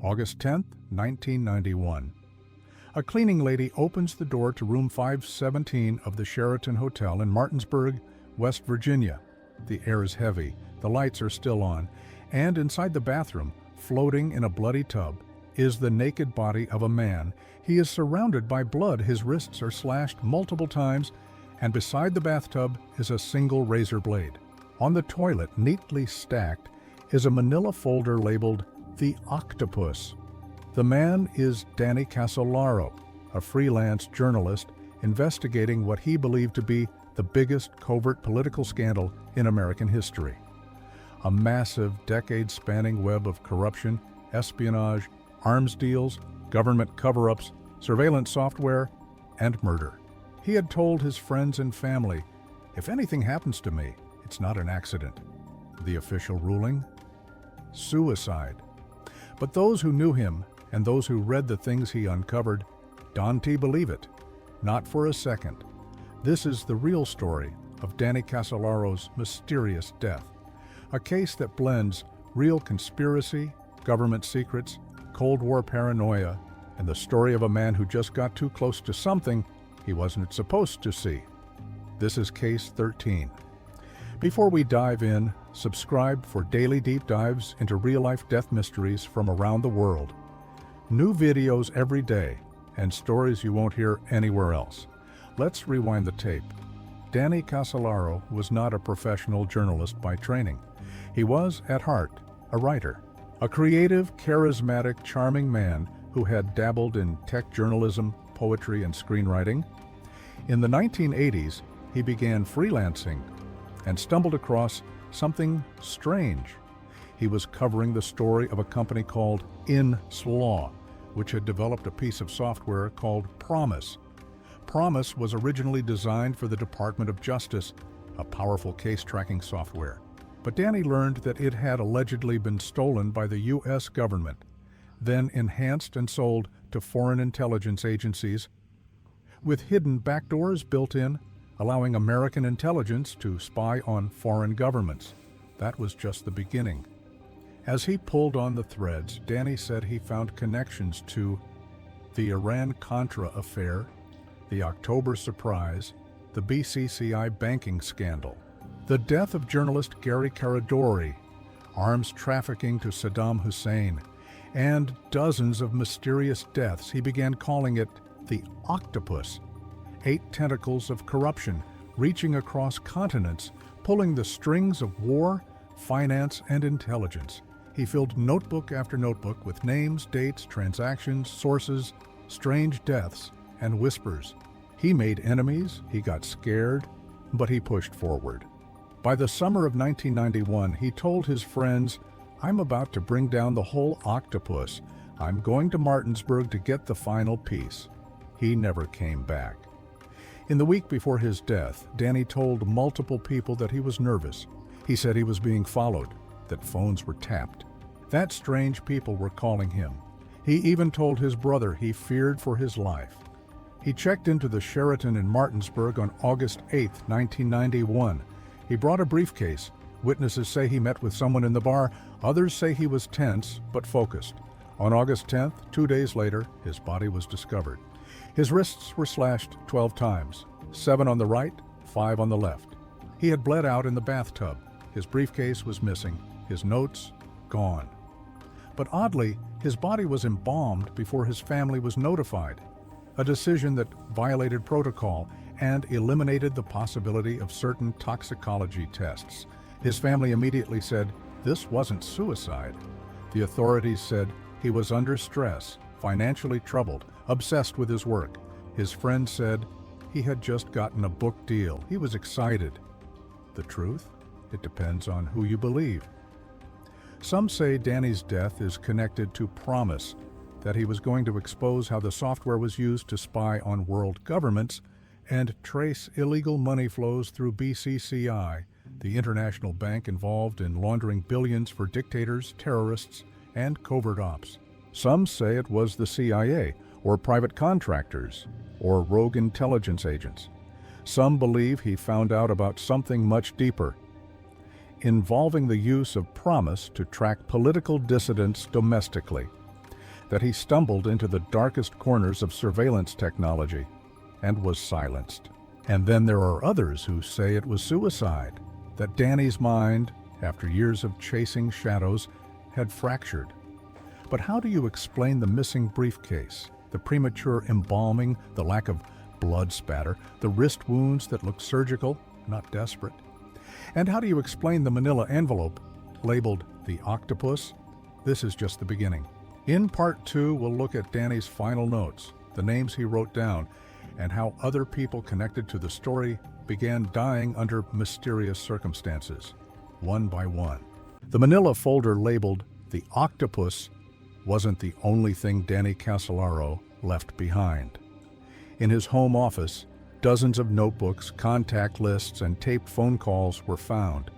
August 10, 1991. A cleaning lady opens the door to room 517 of the Sheraton Hotel in Martinsburg, West Virginia. The air is heavy, the lights are still on, and inside the bathroom, floating in a bloody tub, is the naked body of a man. He is surrounded by blood, his wrists are slashed multiple times, and beside the bathtub is a single razor blade. On the toilet, neatly stacked, is a manila folder labeled "The Octopus." The man is Danny Casolaro, a freelance journalist investigating what he believed to be the biggest covert political scandal in American history. A massive, decade-spanning web of corruption, espionage, arms deals, government cover-ups, surveillance software, and murder. He had told his friends and family, "If anything happens to me, it's not an accident." The official ruling? Suicide. But those who knew him and those who read the things he uncovered don't believe it. Not for a second. This is the real story of Danny Casolaro's mysterious death. A case that blends real conspiracy, government secrets, Cold War paranoia, and the story of a man who just got too close to something he wasn't supposed to see. This is Case 13. Before we dive in, subscribe for daily deep dives into real-life death mysteries from around the world. New videos every day, and stories you won't hear anywhere else. Let's rewind the tape. Danny Casolaro was not a professional journalist by training. He was, at heart, a writer. A creative, charismatic, charming man who had dabbled in tech journalism, poetry, and screenwriting. In the 1980s, he began freelancing and stumbled across something strange. He was covering the story of a company called Slaw, which had developed a piece of software called Promise. Promise was originally designed for the Department of Justice, a powerful case-tracking software. But Danny learned that it had allegedly been stolen by the U.S. government, then enhanced and sold to foreign intelligence agencies, with hidden backdoors built in, allowing American intelligence to spy on foreign governments. That was just the beginning. As he pulled on the threads, Danny said he found connections to the Iran-Contra affair, the October surprise, the BCCI banking scandal, the death of journalist Gary Caradori, arms trafficking to Saddam Hussein, and dozens of mysterious deaths. He began calling it the Octopus. 8 tentacles of corruption reaching across continents, pulling the strings of war, finance, and intelligence. He filled notebook after notebook with names, dates, transactions, sources, strange deaths, and whispers. He made enemies, he got scared, but he pushed forward. By the summer of 1991, he told his friends, "I'm about to bring down the whole octopus. I'm going to Martinsburg to get the final piece." He never came back. In the week before his death, Danny told multiple people that he was nervous. He said he was being followed, that phones were tapped, that strange people were calling him. He even told his brother he feared for his life. He checked into the Sheraton in Martinsburg on August 8, 1991. He brought a briefcase. Witnesses say he met with someone in the bar. Others say he was tense but focused. On August 10th, 2 days later, his body was discovered. His wrists were slashed 12 times, 7 on the right, 5 on the left. He had bled out in the bathtub. His briefcase was missing, his notes gone. But oddly, his body was embalmed before his family was notified, a decision that violated protocol and eliminated the possibility of certain toxicology tests. His family immediately said this wasn't suicide. The authorities said he was under stress, financially troubled, obsessed with his work. His friend said he had just gotten a book deal. He was excited. The truth? It depends on who you believe. Some say Danny's death is connected to Promise, that he was going to expose how the software was used to spy on world governments and trace illegal money flows through BCCI, the international bank involved in laundering billions for dictators, terrorists, and covert ops. Some say it was the CIA, or private contractors, or rogue intelligence agents. Some believe he found out about something much deeper, involving the use of Promise to track political dissidents domestically. that he stumbled into the darkest corners of surveillance technology and was silenced. And then there are others who say it was suicide, that Danny's mind, after years of chasing shadows, had fractured. But how do you explain the missing briefcase, the premature embalming, the lack of blood spatter, the wrist wounds that look surgical, not desperate? And how do you explain the manila envelope labeled the Octopus? This is just the beginning. In Part 2, we'll look at Danny's final notes, the names he wrote down, and how other people connected to the story began dying under mysterious circumstances, one by one. The manila folder labeled the Octopus wasn't the only thing Danny Casolaro left behind. In his home office, dozens of notebooks, contact lists, and taped phone calls were found.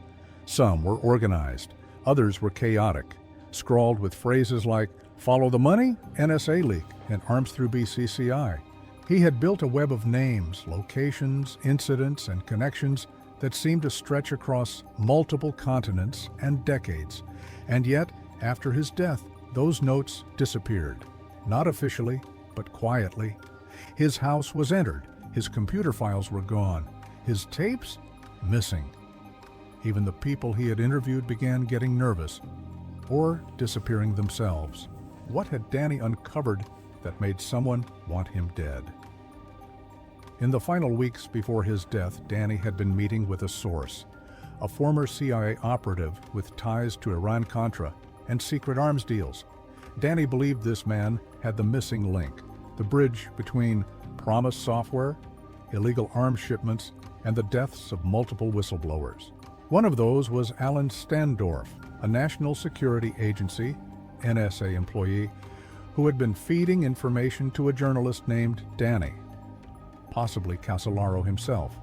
Some were organized, others were chaotic, scrawled with phrases like, "Follow the money, NSA leak," and "Arms through BCCI." He had built a web of names, locations, incidents, and connections that seemed to stretch across multiple continents and decades. And yet, after his death, those notes disappeared. Not officially, but quietly. His house was entered, his computer files were gone, his tapes missing. Even the people he had interviewed began getting nervous, or disappearing themselves. What had Danny uncovered that made someone want him dead? In the final weeks before his death, Danny had been meeting with a source, a former CIA operative with ties to Iran-Contra and secret arms deals. Danny believed this man had the missing link, the bridge between Promise software, illegal arms shipments, and the deaths of multiple whistleblowers. One of those was Alan Standorf, a National Security Agency, NSA employee, who had been feeding information to a journalist named Danny, possibly Casolaro himself.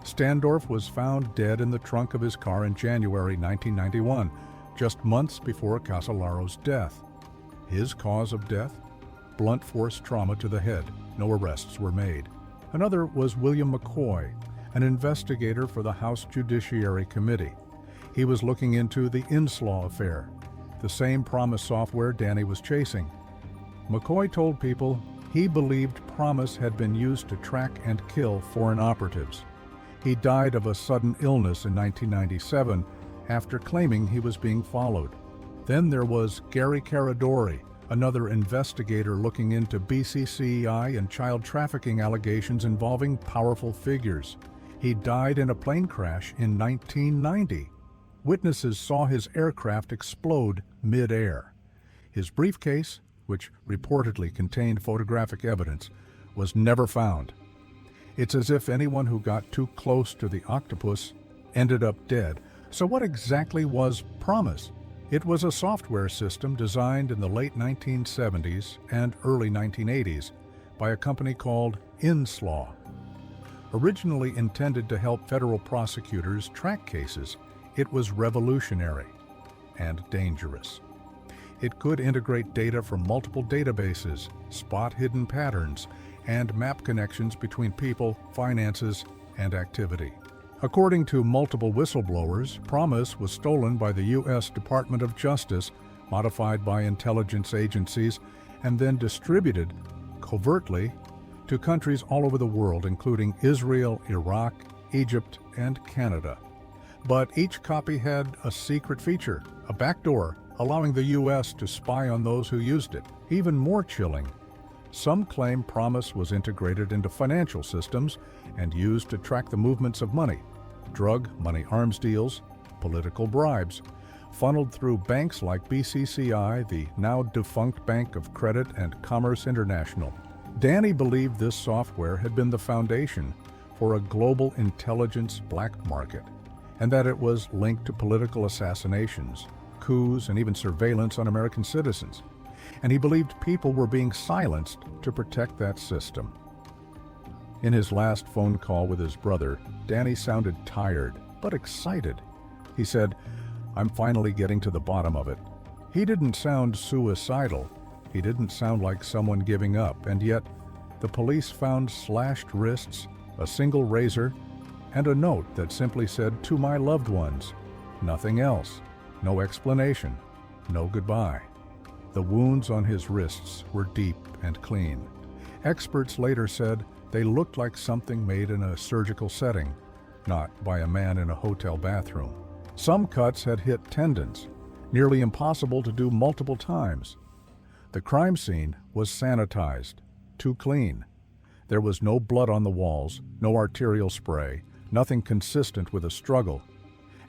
Standorf was found dead in the trunk of his car in January 1991, just months before Casolaro's death. His cause of death? Blunt force trauma to the head. No arrests were made. Another was William McCoy, an investigator for the House Judiciary Committee. He was looking into the Inslaw affair, the same Promise software Danny was chasing. McCoy told people he believed Promise had been used to track and kill foreign operatives. He died of a sudden illness in 1997 after claiming he was being followed. Then there was Gary Caradori, another investigator looking into BCCI and child trafficking allegations involving powerful figures. He died in a plane crash in 1990. Witnesses saw his aircraft explode mid-air. His briefcase, which reportedly contained photographic evidence, was never found. It's as if anyone who got too close to the Octopus ended up dead. So what exactly was Promise? It was a software system designed in the late 1970s and early 1980s by a company called Inslaw. Originally intended to help federal prosecutors track cases, it was revolutionary and dangerous. It could integrate data from multiple databases, spot hidden patterns, and map connections between people, finances, and activity. According to multiple whistleblowers, Promise was stolen by the U.S. Department of Justice, modified by intelligence agencies, and then distributed covertly to countries all over the world, including Israel, Iraq, Egypt, and Canada. But each copy had a secret feature, a backdoor, allowing the U.S. to spy on those who used it. Even more chilling, some claim Promise was integrated into financial systems and used to track the movements of money, drug, money arms deals, political bribes, funneled through banks like BCCI, the now defunct Bank of Credit and Commerce International. Danny believed this software had been the foundation for a global intelligence black market, and that it was linked to political assassinations, coups, and even surveillance on American citizens. And he believed people were being silenced to protect that system. In his last phone call with his brother, Danny sounded tired, but excited. He said, "I'm finally getting to the bottom of it." He didn't sound suicidal. He didn't sound like someone giving up, and yet the police found slashed wrists, a single razor, and a note that simply said, "To my loved ones." Nothing else. No explanation. No goodbye. The wounds on his wrists were deep and clean. Experts later said they looked like something made in a surgical setting, not by a man in a hotel bathroom. Some cuts had hit tendons, nearly impossible to do multiple times. The crime scene was sanitized, too clean. There was no blood on the walls, no arterial spray, nothing consistent with a struggle.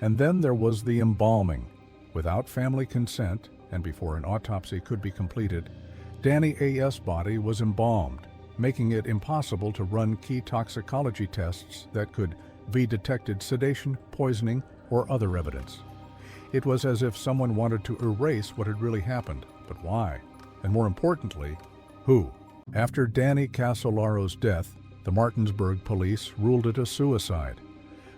And then there was the embalming. Without family consent, and before an autopsy could be completed, Danny A.'s body was embalmed, making it impossible to run key toxicology tests that could detected sedation, poisoning, or other evidence. It was as if someone wanted to erase what had really happened, but why? And more importantly, who? After Danny Casolaro's death, the Martinsburg police ruled it a suicide.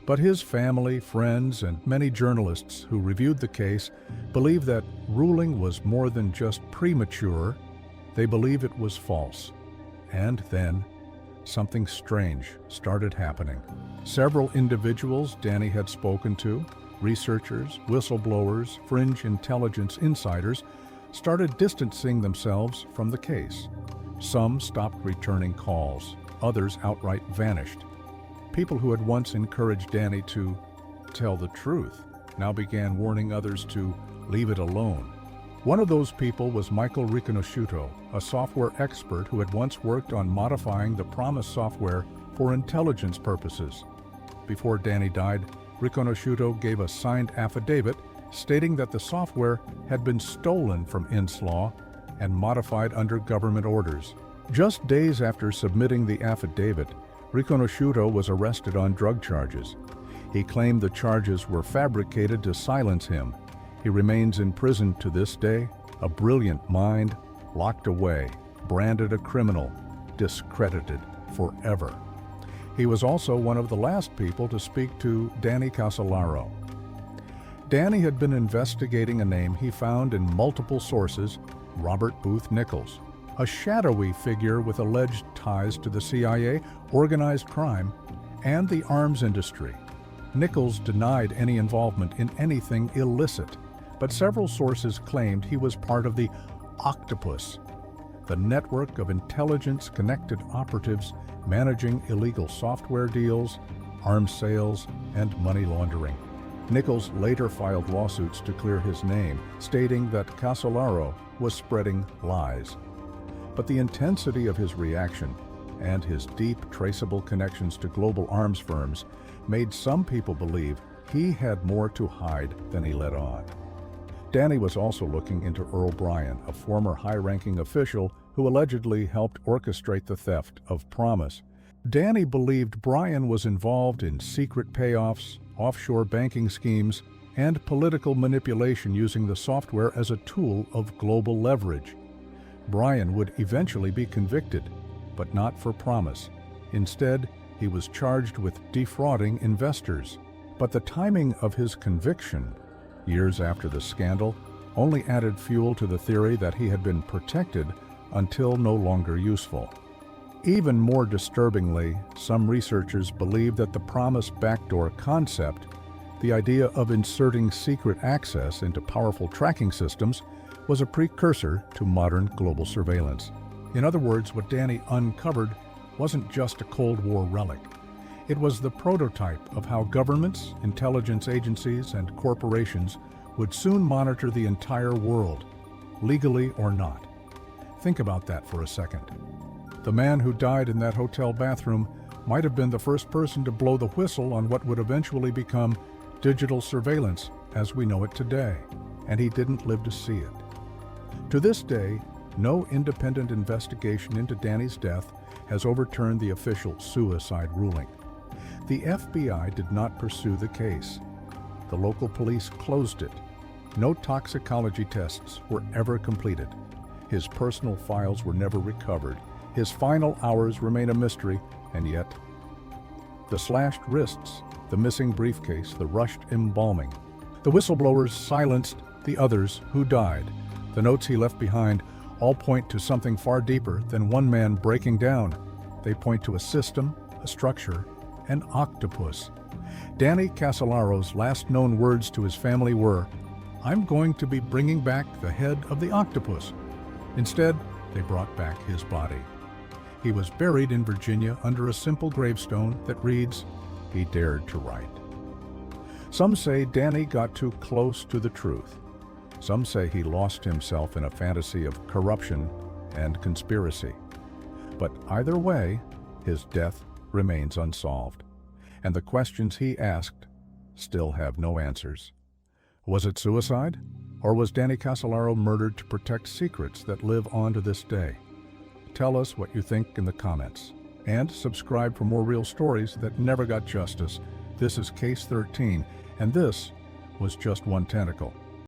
But his family, friends, and many journalists who reviewed the case believe that ruling was more than just premature. They believe it was false. And then, something strange started happening. Several individuals Danny had spoken to, researchers, whistleblowers, fringe intelligence insiders, started distancing themselves from the case. Some stopped returning calls, others outright vanished. People who had once encouraged Danny to tell the truth now began warning others to leave it alone. One of those people was Michael Riconosciuto, a software expert who had once worked on modifying the Promise software for intelligence purposes. Before Danny died, Riconosciuto gave a signed affidavit stating that the software had been stolen from Inslaw and modified under government orders. Just days after submitting the affidavit, Riconosciuto was arrested on drug charges. He claimed the charges were fabricated to silence him. He remains in prison to this day, a brilliant mind, locked away, branded a criminal, discredited forever. He was also one of the last people to speak to Danny Casolaro. Danny had been investigating a name he found in multiple sources, Robert Booth Nichols, a shadowy figure with alleged ties to the CIA, organized crime, and the arms industry. Nichols denied any involvement in anything illicit, but several sources claimed he was part of the Octopus, the network of intelligence-connected operatives managing illegal software deals, arms sales, and money laundering. Nichols later filed lawsuits to clear his name, stating that Casolaro was spreading lies. But the intensity of his reaction and his deep traceable connections to global arms firms made some people believe he had more to hide than he let on. Danny was also looking into Earl Bryan, a former high-ranking official who allegedly helped orchestrate the theft of Promise. Danny believed Bryan was involved in secret payoffs, offshore banking schemes, and political manipulation using the software as a tool of global leverage. Bryan would eventually be convicted, but not for Promise. Instead, he was charged with defrauding investors. But the timing of his conviction, years after the scandal, only added fuel to the theory that he had been protected until no longer useful. Even more disturbingly, some researchers believe that the Promise backdoor concept, the idea of inserting secret access into powerful tracking systems, was a precursor to modern global surveillance. In other words, what Danny uncovered wasn't just a Cold War relic. It was the prototype of how governments, intelligence agencies, and corporations would soon monitor the entire world, legally or not. Think about that for a second. The man who died in that hotel bathroom might have been the first person to blow the whistle on what would eventually become digital surveillance as we know it today, and he didn't live to see it. To this day, no independent investigation into Danny's death has overturned the official suicide ruling. The FBI did not pursue the case. The local police closed it. No toxicology tests were ever completed. His personal files were never recovered. His final hours remain a mystery, and yet the slashed wrists, the missing briefcase, the rushed embalming. The whistleblowers silenced the others who died. The notes he left behind all point to something far deeper than one man breaking down. They point to a system, a structure, an octopus. Danny Casolaro's last known words to his family were, "I'm going to be bringing back the head of the octopus." Instead, they brought back his body. He was buried in Virginia under a simple gravestone that reads, "He dared to write." Some say Danny got too close to the truth. Some say he lost himself in a fantasy of corruption and conspiracy. But either way, his death remains unsolved, and the questions he asked still have no answers. Was it suicide? Or was Danny Casolaro murdered to protect secrets that live on to this day? Tell us what you think in the comments. And subscribe for more real stories that never got justice. This is Case 13, and this was just one tentacle.